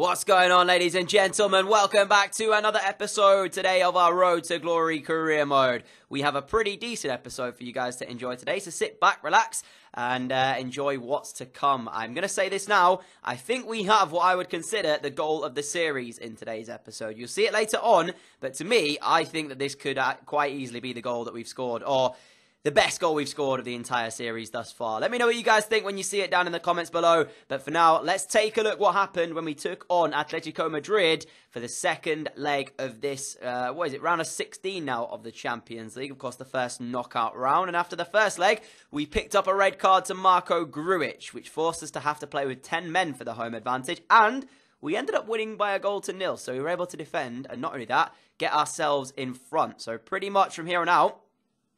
What's going on, ladies and gentlemen? Welcome back to another episode today of our Road to Glory career mode. We have a pretty decent episode for you guys to enjoy today, so sit back, relax, and enjoy what's to come. I'm going to say this now. I think we have what I would consider the goal of the series in today's episode. You'll see it later on, but to me, I think that this could quite easily be the goal that we've scored, or the best goal we've scored of the entire series thus far. Let me know what you guys think when you see it down in the comments below. But for now, let's take a look what happened when we took on Atletico Madrid for the second leg of this, round of 16 now of the Champions League. Of course, the first knockout round. And after the first leg, we picked up a red card to Marco Grujic, which forced us to have to play with 10 men for the home advantage. And we ended up winning by 1-0. So we were able to defend, and not only that, get ourselves in front. So pretty much from here on out,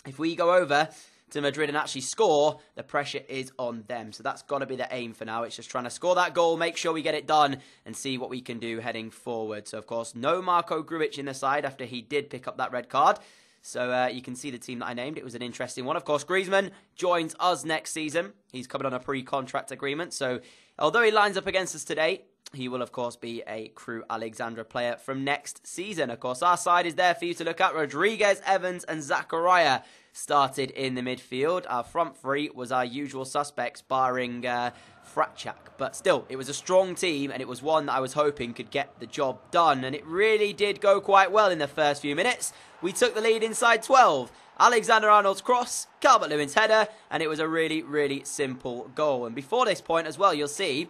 if we go over to Madrid and actually score, the pressure is on them. So that's got to be the aim for now. It's just trying to score that goal, make sure we get it done, and see what we can do heading forward. So, of course, no Marco Grujic in the side after he did pick up that red card. So you can see the team that I named. It was an interesting one. Of course, Griezmann joins us next season. He's coming on a pre-contract agreement. So although he lines up against us today, he will, of course, be a Crew Alexandra player from next season. Of course, our side is there for you to look at. Rodriguez, Evans, and Zachariah started in the midfield. Our front three was our usual suspects, barring Fratchak. But still, it was a strong team, and it was one that I was hoping could get the job done. And it really did go quite well in the first few minutes. We took the lead inside 12. Alexander-Arnold's cross, Calvert-Lewin's header, and it was a really, really simple goal. And before this point as well, you'll see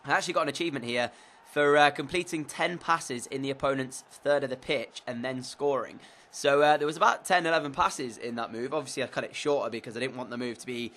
I actually got an achievement here for completing 10 passes in the opponent's third of the pitch and then scoring. So there was about 10, 11 passes in that move. Obviously, I cut it shorter because I didn't want the move to be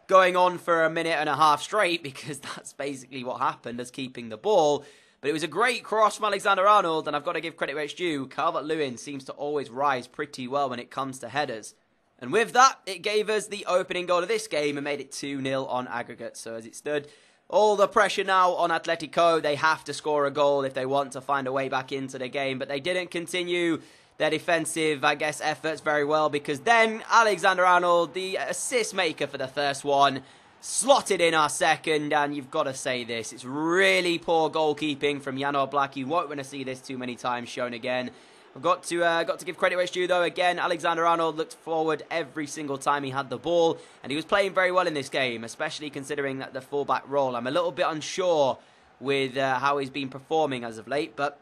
going on for a minute and a half straight, because that's basically what happened, as keeping the ball. But it was a great cross from Alexander-Arnold, and I've got to give credit where it's due. Calvert-Lewin seems to always rise pretty well when it comes to headers. And with that, it gave us the opening goal of this game and made it 2-0 on aggregate. So as it stood, all the pressure now on Atletico. They have to score a goal if they want to find a way back into the game. But they didn't continue their defensive, efforts very well, because then Alexander-Arnold, the assist maker for the first one, slotted in our second. And you've got to say this, it's really poor goalkeeping from Jan Oblak. You won't want to see this too many times shown again. I've got to give credit where it's due, though. Again, Alexander-Arnold looked forward every single time he had the ball, and he was playing very well in this game, especially considering that the fullback role. I'm a little bit unsure with how he's been performing as of late, but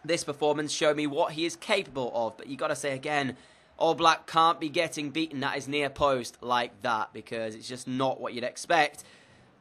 this performance showed me what he is capable of. But you got to say again, Oblak can't be getting beaten at his near post like that, because it's just not what you'd expect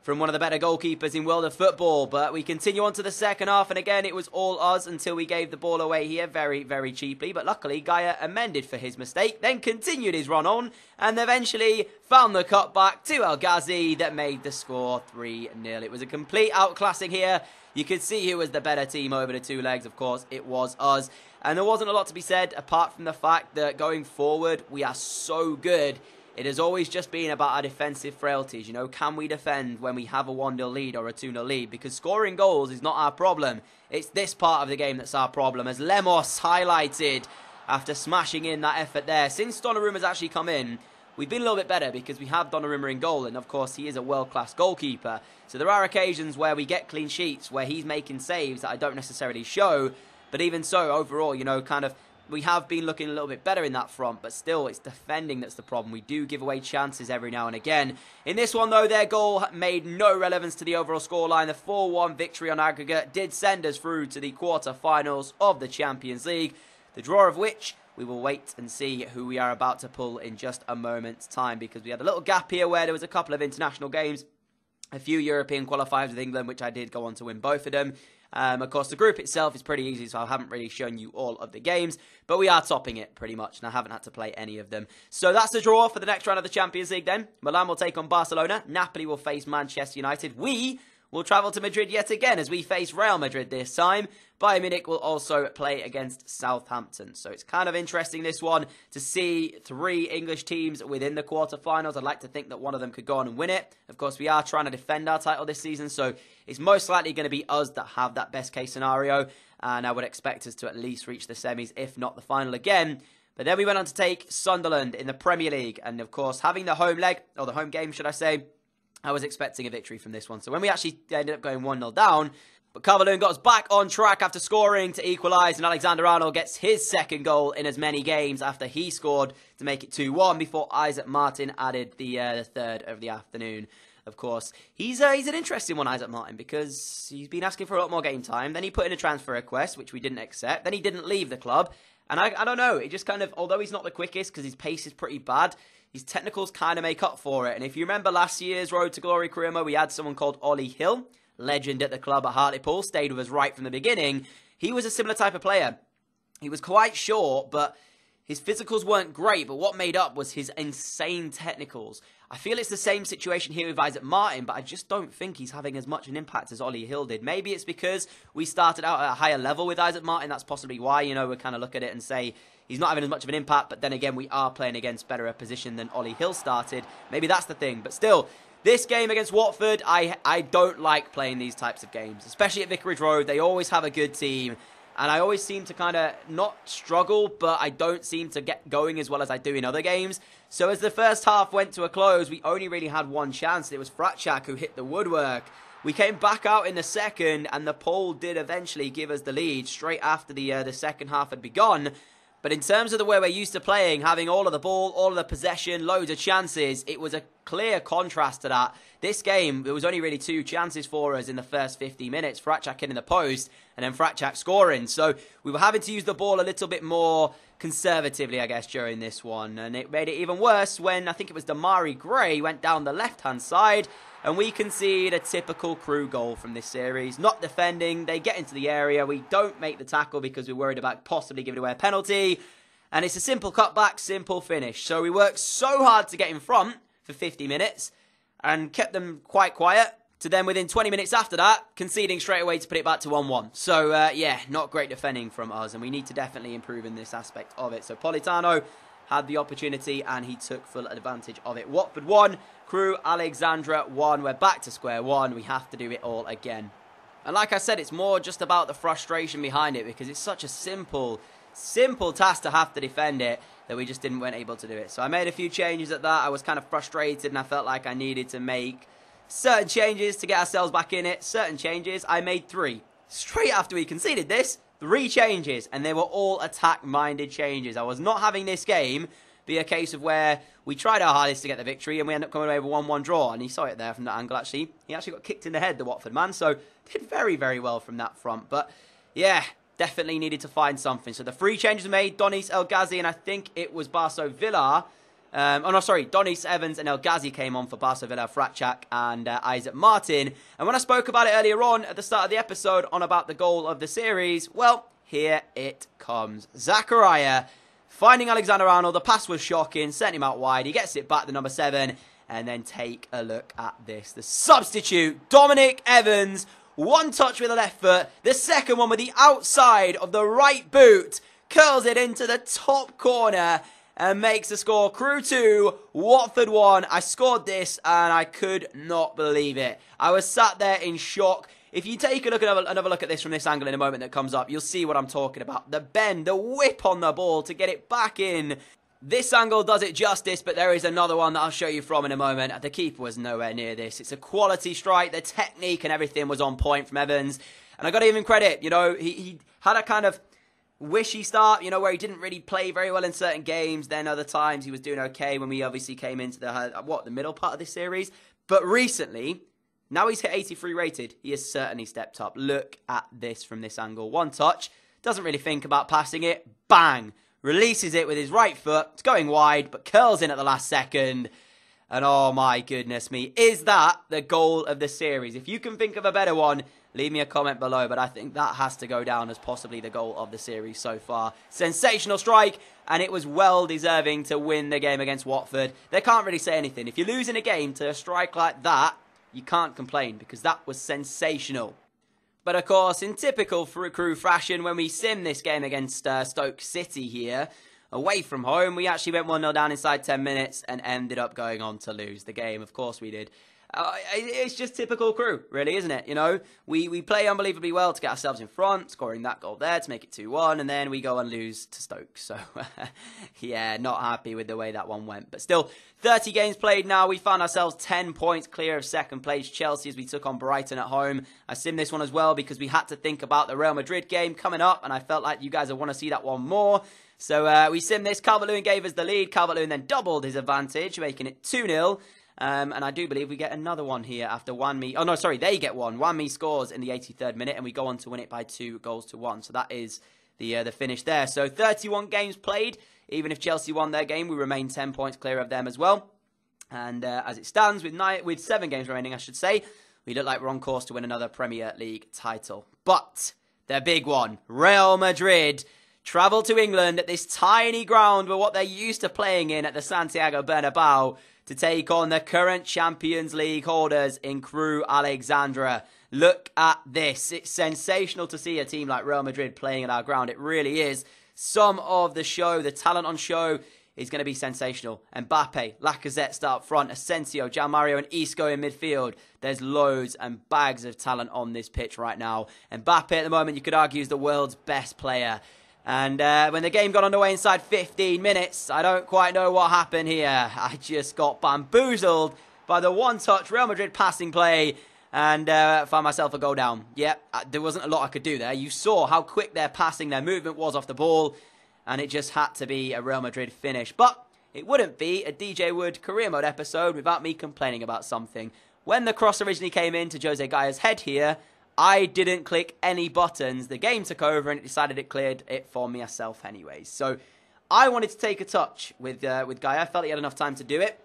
from one of the better goalkeepers in world of football. But we continue on to the second half, and again, it was all us until we gave the ball away here very, very cheaply. But luckily, Gaia amended for his mistake, then continued his run on, and eventually found the cutback to El Ghazi that made the score 3-0. It was a complete outclassing here. You could see who was the better team over the two legs. Of course, it was us. And there wasn't a lot to be said, apart from the fact that going forward, we are so good. It has always just been about our defensive frailties. You know, can we defend when we have a 1-0 lead or a 2-0 lead? Because scoring goals is not our problem. It's this part of the game that's our problem. As Lemos highlighted after smashing in that effort there. Since Donnarumma's actually come in, we've been a little bit better because we have Donnarumma in goal. And, of course, he is a world-class goalkeeper. So there are occasions where we get clean sheets, where he's making saves that I don't necessarily show. But even so, overall, you know, we have been looking a little bit better in that front, but still, it's defending that's the problem. We do give away chances every now and again. In this one, though, their goal made no relevance to the overall scoreline. The 4-1 victory on aggregate did send us through to the quarter-finals of the Champions League, the draw of which we will wait and see who we are about to pull in just a moment's time, because we had a little gap here where there was a couple of international games, a few European qualifiers with England, which I did go on to win both of them. Of course, the group itself is pretty easy, so I haven't really shown you all of the games, but we are topping it pretty much, and I haven't had to play any of them. So that's the draw for the next round of the Champions League then. Milan will take on Barcelona. Napoli will face Manchester United. We will travel to Madrid yet again as we face Real Madrid this time. Bayern Munich will also play against Southampton. So it's kind of interesting, this one, to see 3 English teams within the quarterfinals. I'd like to think that one of them could go on and win it. Of course, we are trying to defend our title this season, so it's most likely going to be us that have that best case scenario. And I would expect us to at least reach the semis, if not the final again. But then we went on to take Sunderland in the Premier League. And of course, having the home leg, or the home game, should I say, I was expecting a victory from this one. So when we actually ended up going 1-0 down, But Cavaloon got us back on track after scoring to equalise, and Alexander-Arnold gets his second goal in as many games after he scored to make it 2-1 before Isaac Martin added the third of the afternoon. Of course, he's an interesting one, Isaac Martin, because he's been asking for a lot more game time. Then he put in a transfer request, which we didn't accept. Then he didn't leave the club. And I don't know, it just kind of, although he's not the quickest because his pace is pretty bad, his technicals kind of make up for it. And if you remember last year's Road to Glory career mode, we had someone called Ollie Hill, legend at the club at Hartlepool, stayed with us right from the beginning. He was a similar type of player. He was quite short, but his physicals weren't great, but what made up was his insane technicals. I feel it's the same situation here with Isaac Martin, but I just don't think he's having as much an impact as Ollie Hill did. Maybe it's because we started out at a higher level with Isaac Martin. That's possibly why, you know, we kind of look at it and say he's not having as much of an impact, but then again, we are playing against better opposition than Ollie Hill started. Maybe that's the thing, but still, this game against Watford, I don't like playing these types of games, especially at Vicarage Road. They always have a good team, and I always seem to kind of not struggle, but I don't seem to get going as well as I do in other games. So as the first half went to a close, we only really had one chance, and it was Fratchak who hit the woodwork. We came back out in the second, and the Pole did eventually give us the lead straight after the second half had begun. But in terms of the way we're used to playing, having all of the ball, all of the possession, loads of chances, it was a clear contrast to that. This game, there was only really 2 chances for us in the first 50 minutes. Fratchak hitting the post and then Fratchak scoring. So we were having to use the ball a little bit more conservatively, I guess, during this one. And it made it even worse when I think it was Damari Gray went down the left-hand side and we concede a typical Crew goal from this series. Not defending, they get into the area, we don't make the tackle because we're worried about possibly giving away a penalty. And it's a simple cutback, simple finish. So we worked so hard to get in front for 50 minutes and kept them quite quiet, to then within 20 minutes after that, conceding straight away to put it back to 1-1. So, yeah, not great defending from us, and we need to definitely improve in this aspect of it. So Politano had the opportunity, and he took full advantage of it. Watford 1, Crew Alexandra 1. We're back to square one. We have to do it all again. And like I said, it's more just about the frustration behind it, because it's such a simple task to have to defend it, that we just weren't able to do it. So I made a few changes at that. I was kind of frustrated, and I felt like I needed to make certain changes to get ourselves back in it. Certain changes, I made 3. Straight after we conceded this, 3 changes, and they were all attack-minded changes. I was not having this game be a case of where we tried our hardest to get the victory, and we ended up coming away with a 1-1 draw, and he saw it there from that angle, actually. He actually got kicked in the head, the Watford man, so did very, very well from that front. But, yeah, definitely needed to find something. So the 3 changes were made, Donis, El Ghazi, and I think it was Barso Villar. Donis, Evans and El Ghazi came on for Barso Villa, Fratchak and Isaac Martin. And when I spoke about it earlier on at the start of the episode on about the goal of the series, well, here it comes. Zachariah finding Alexander-Arnold. The pass was shocking, sent him out wide. He gets it back to number 7. And then take a look at this. The substitute, Dominic Evans. One touch with the left foot. The second one with the outside of the right boot. Curls it into the top corner and makes the score. Crew 2, Watford 1. I scored this and I could not believe it. I was sat there in shock. If you take a look at another look at this from this angle in a moment that comes up, you'll see what I'm talking about. The bend, the whip on the ball to get it back in. This angle does it justice, but there is another one that I'll show you from in a moment. The keeper was nowhere near this. It's a quality strike. The technique and everything was on point from Evans. And I got to give him credit. You know, he had a kind of wishy start, you know, where he didn't really play very well in certain games. Then other times he was doing okay when we obviously came into the middle part of this series. But recently, now he's hit 83 rated. He has certainly stepped up. Look at this from this angle. One touch. Doesn't really think about passing it. Bang. Releases it with his right foot. It's going wide, but curls in at the last second. And oh my goodness me, is that the goal of the series? If you can think of a better one, leave me a comment below, but I think that has to go down as possibly the goal of the series so far. Sensational strike, and it was well deserving to win the game against Watford. They can't really say anything. If you're losing a game to a strike like that, you can't complain, because that was sensational. But of course, in typical Crew fashion, when we sim this game against Stoke City here, away from home, we actually went 1-0 down inside 10 minutes and ended up going on to lose the game. Of course we did. It's just typical Crew, really, isn't it? You know, we play unbelievably well to get ourselves in front, scoring that goal there to make it 2-1, and then we go and lose to Stoke. So, yeah, not happy with the way that one went. But still, 30 games played now. We found ourselves 10 points clear of second place Chelsea as we took on Brighton at home. I simmed this one as well because we had to think about the Real Madrid game coming up, and I felt like you guys would want to see that one more. So we simmed this. Calvert-Lewin gave us the lead. Calvert-Lewin then doubled his advantage, making it 2-0. And I do believe we get another one here after Wanmi. Oh, no, sorry, they get one. Wanmi scores in the 83rd minute, and we go on to win it by 2-1. So that is the finish there. So 31 games played. Even if Chelsea won their game, we remain 10 points clear of them as well. And as it stands, with 7 games remaining, I should say, we look like we're on course to win another Premier League title. But the big one, Real Madrid, travel to England at this tiny ground where what they're used to playing in at the Santiago Bernabeu to take on the current Champions League holders in Crew Alexandra. Look at this. It's sensational to see a team like Real Madrid playing at our ground. It really is. Some of the show, the talent on show, is going to be sensational. Mbappe, Lacazette start up front, Asensio, Gianmario and Isco in midfield. There's loads and bags of talent on this pitch right now. Mbappe at the moment, you could argue, is the world's best player. And when the game got underway inside 15 minutes, I don't quite know what happened here. I just got bamboozled by the one-touch Real Madrid passing play and found myself a goal down. Yep, there wasn't a lot I could do there. You saw how quick their passing, their movement was off the ball, and it just had to be a Real Madrid finish. But it wouldn't be a DJ Wood career mode episode without me complaining about something. When the cross originally came into Jose Gaya's head here, I didn't click any buttons. The game took over and it decided it cleared it for myself anyways. So I wanted to take a touch with Gaia. I felt he had enough time to do it.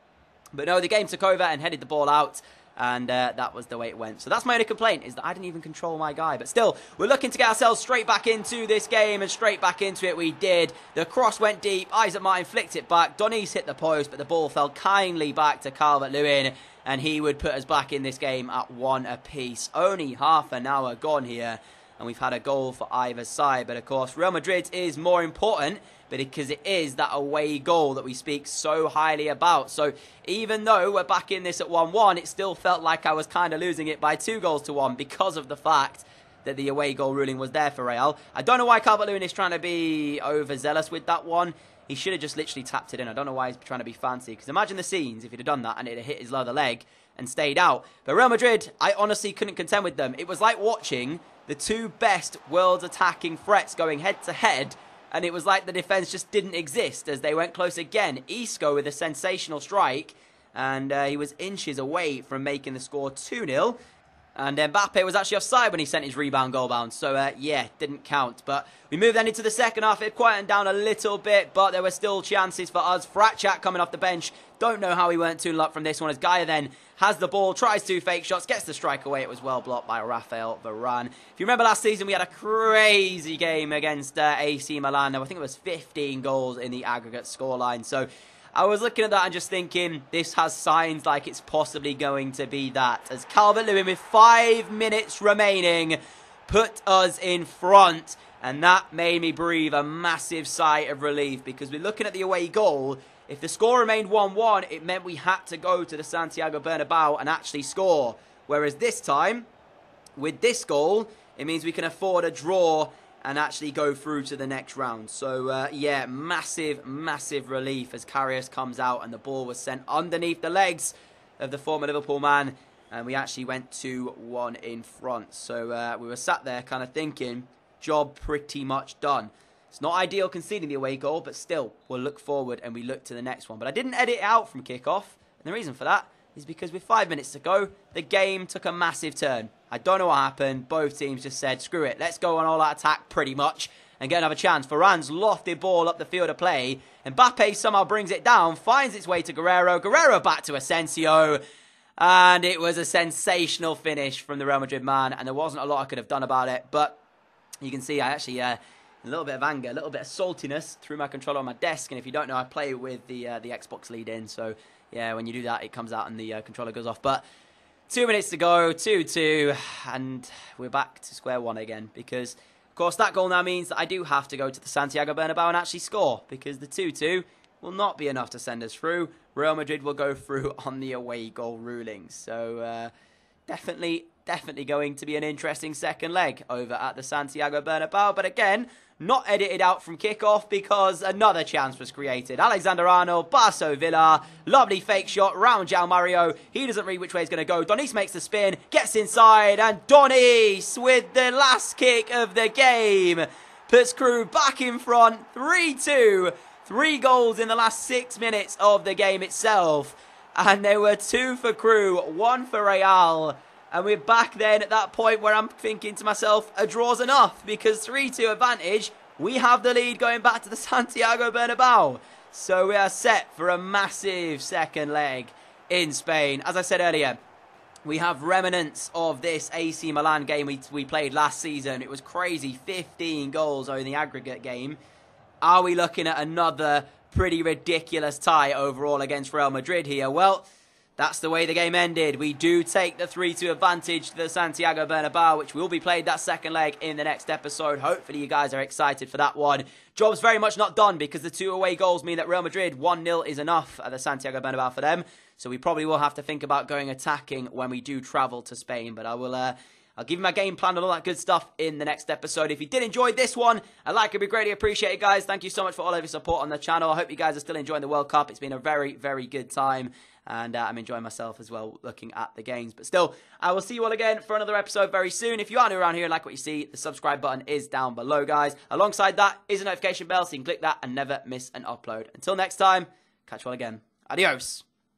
But no, the game took over and headed the ball out. And that was the way it went. So that's my only complaint, is that I didn't even control my guy. But still, we're looking to get ourselves straight back into this game. And straight back into it we did. The cross went deep. Isaac Martin flicked it back. Donis hit the post. But the ball fell kindly back to Calvert-Lewin. And he would put us back in this game at 1 apiece. Only half an hour gone here. And we've had a goal for either side. But of course, Real Madrid is more important, but because it is that away goal that we speak so highly about. So even though we're back in this at 1-1, it still felt like I was kind of losing it by 2-1 because of the fact that the away goal ruling was there for Real. I don't know why Calvert-Lewin is trying to be overzealous with that one. He should have just literally tapped it in. I don't know why he's trying to be fancy. Because imagine the scenes if he'd have done that and it had hit his lower leg and stayed out. But Real Madrid, I honestly couldn't contend with them. It was like watching the two best world's attacking threats going head-to-head. And it was like the defence just didn't exist as they went close again. Isco with a sensational strike. And he was inches away from making the score 2-0. And Mbappe was actually offside when he sent his rebound goal bound. So, yeah, didn't count. But we moved then into the second half. It quietened down a little bit, but there were still chances for us. Fratchak coming off the bench. Don't know how he weren't 2-0 up from this one. As Gaia then has the ball, tries 2 fake shots, gets the strike away. It was well blocked by Rafael Varane. If you remember last season, we had a crazy game against AC Milan. I think it was 15 goals in the aggregate scoreline. So I was looking at that and just thinking, this has signs like it's possibly going to be that. As Calvert-Lewin, with 5 minutes remaining, put us in front. And that made me breathe a massive sigh of relief, because we're looking at the away goal. If the score remained 1-1, it meant we had to go to the Santiago Bernabeu and actually score. Whereas this time, with this goal, it means we can afford a draw and actually go through to the next round. So, yeah, massive, massive relief as Karius comes out and the ball was sent underneath the legs of the former Liverpool man. And we actually went 2-1 in front. So, we were sat there kind of thinking, job pretty much done. It's not ideal conceding the away goal, but still, we'll look forward and we look to the next one. But I didn't edit it out from kickoff. And the reason for that is because with 5 minutes to go, the game took a massive turn. I don't know what happened. Both teams just said, screw it, let's go on all-out attack pretty much and get another chance. Varane's lofted ball up the field of play. Mbappe somehow brings it down, finds its way to Guerrero. Guerrero back to Asensio. And it was a sensational finish from the Real Madrid man. And there wasn't a lot I could have done about it. But you can see I actually, a little bit of anger, a little bit of saltiness through my controller on my desk. And if you don't know, I play with the Xbox lead in. So, yeah, when you do that, it comes out and the controller goes off. But 2 minutes to go, 2-2, and we're back to square one again. Because, of course, that goal now means that I do have to go to the Santiago Bernabeu and actually score. Because the 2-2 will not be enough to send us through. Real Madrid will go through on the away goal rulings. So definitely going to be an interesting second leg over at the Santiago Bernabeu. But again, not edited out from kickoff because another chance was created. Alexander Arnold, Barso Villar, lovely fake shot round João Mario. He doesn't read which way he's going to go. Donis makes the spin, gets inside, and Donis with the last kick of the game puts Crew back in front, 3-2. 3 goals in the last 6 minutes of the game itself. And there were 2 for Crew, 1 for Real. And we're back then at that point where I'm thinking to myself, a draw's enough. Because 3-2 advantage, we have the lead going back to the Santiago Bernabeu. So we are set for a massive second leg in Spain. As I said earlier, we have remnants of this AC Milan game we played last season. It was crazy, 15 goals over the aggregate game. Are we looking at another pretty ridiculous tie overall against Real Madrid here? Well, that's the way the game ended. We do take the 3-2 advantage to the Santiago Bernabeu, which will be played that second leg in the next episode. Hopefully you guys are excited for that one. Job's very much not done because the 2 away goals mean that Real Madrid 1-0 is enough at the Santiago Bernabeu for them. So we probably will have to think about going attacking when we do travel to Spain. But I'll give you my game plan and all that good stuff in the next episode. If you did enjoy this one, a like would be greatly appreciated, guys. Thank you so much for all of your support on the channel. I hope you guys are still enjoying the World Cup. It's been a very, very good time. And I'm enjoying myself as well looking at the games. But still, I will see you all again for another episode very soon. If you are new around here and like what you see, the subscribe button is down below, guys. Alongside that is a notification bell, so you can click that and never miss an upload. Until next time, catch you all again. Adios.